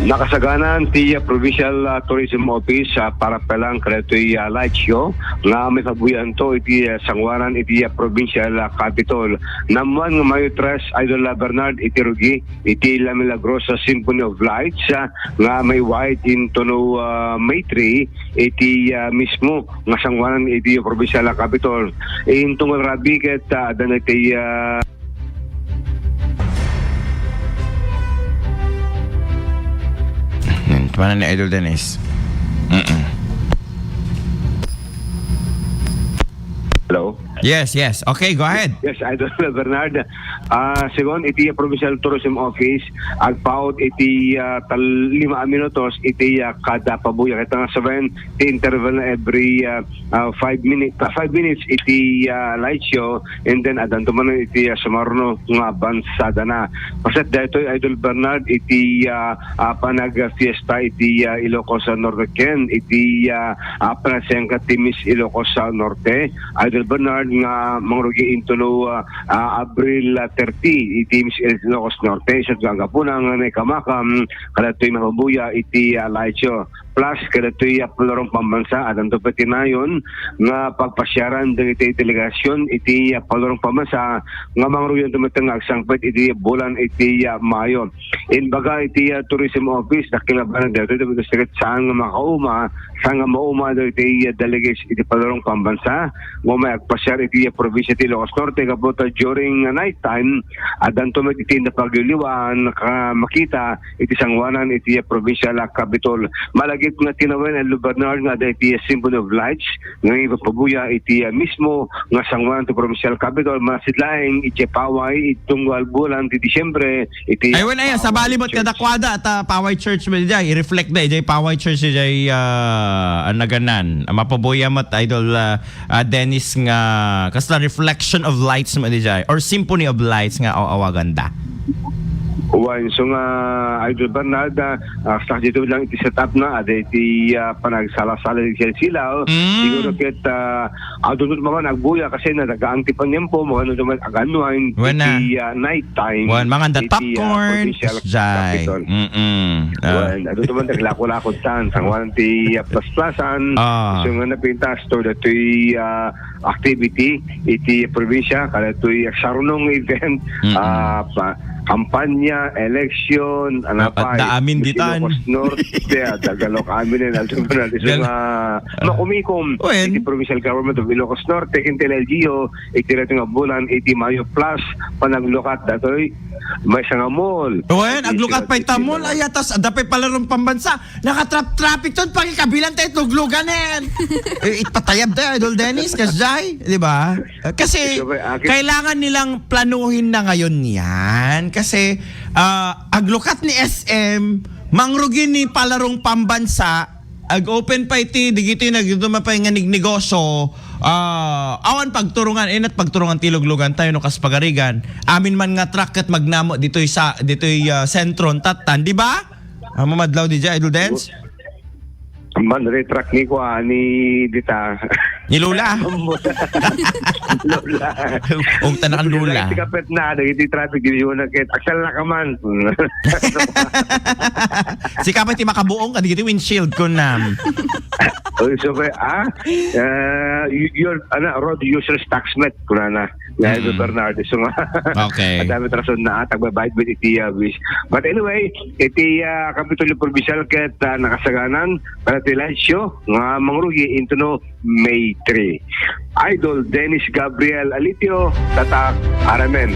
Nakasaganan ti Provincial Tourism Office para pelang kaletoy light show nga may pabuyan to iti sangwaran iti Provincial Capitol. Naman nga mayo tres Idol Bernard iti rugi iti La Milagrosa Symphony of Lights nga may white in tono May 3 iti mismo nga sangwaran iti Provincial Capitol. In tunggal rabi ket adan iti Paano ni Idol Dennis? Hello? Yes. Okay, go ahead. Yes, Idol Bernard. Segon, iti Provincial Tourism Office, agpaut iti 5 minutos, iti kada pabuya. Kita nga 7, iti interval na every 5 minutes, iti light show, and then adan tumanon iti sumarno nga bansada na. Pasat dito, Idol Bernard, iti panag-fiesta, iti Ilocos Norte, iti panasengka timis Ilocos Norte. Idol Bernard, nga mangrugi intulo Abril 30 iti Ilocos Norte sa gagapunan nga kamakam kadatoy mabuya iti light show plus kadatoy palarong pambansa at anto pati na yun nga pagpasyaran ng iti delegasyon iti palarong pambansa nga mangrugi tumatang agsangpet iti bulan iti Mayo. In baga iti tourism office nakilabanan dito dito saan nga makauma saan nga mauma iti delegation iti palarong pambansa nga may agpasyar iti probinsya iti Ilocos Norte kapot during night time at anto iti napagliliwan makita iti sangwanan iti provincial capital. Malagit nga tinawen ang lubarnar nga iti Symphony of Lights nga ipapabuya iti mismo nga sangwanan iti provincial capital masidlaeng iti paway itungwal bulan ti Disyembre iti aywan ay sa balibot kadakwada at Paway Church mo dyan i-reflect na iti Paway Church dyan naganan mapabuya mat Idol Dennis nga kasla reflection of lights mo dyan or symphony of lights nga awaganda. So nga Idol Bernard sa dito lang iti set up na ada iti panagsala-sala di silaw siguro ket adunod man nagbuya kasi na nagaangti pa niyempo mo ano naman aganuan iti night time mga popcorn jay wen adunod man naglako-lakod tan sangwan ti plasan so nga napintas to datoy activity iti probinsya kada toy sarunong event kampanya, election, anapay. Daamin ditan. Ilocos Norte, Tagalog amin na makumikom. Iti Provincial Government of Ilocos Norte, kintil LGO, iti rating bulan, iti Mayo Plus, panaglukat datoy, may sangamol. Wen, aglukat pa itamol, ay atas, dapay palarong pambansa, nakatrap-traffic ton, pagikabilan tayo, tugluganin. Ipatayab tayo, Idol Dennis, kasjay, di ba? Kasi, kailangan nilang planuhin na ngayon yan. Kasi aglukat ni SM mangrugin ni palarong pambansa ag-open pa iti digito nagdumapay nga negosyo awan pagturungan at pagturungan tiluglugan tayo no kas pagarigan amin man nga truck at magnamo ditoy sentron tatan di ba mamadlaw di dya Idol Dance man retract ni ko ni dita ni Lula Lula tanakan Lula iti kapet na iti traffic yun na ket aksal na kaman si kapet ti makabuong kadigiti windshield ko nam so your road users taxmet kunana Idol Bernard so okay adami trason na tagbabayad with iti wish but anyway iti Kapitulo Provincial ket nakasaganan para ti light show nga mangrugi into no May 3. Idol Dennis Gabriel Alitio, Tatak Aramen.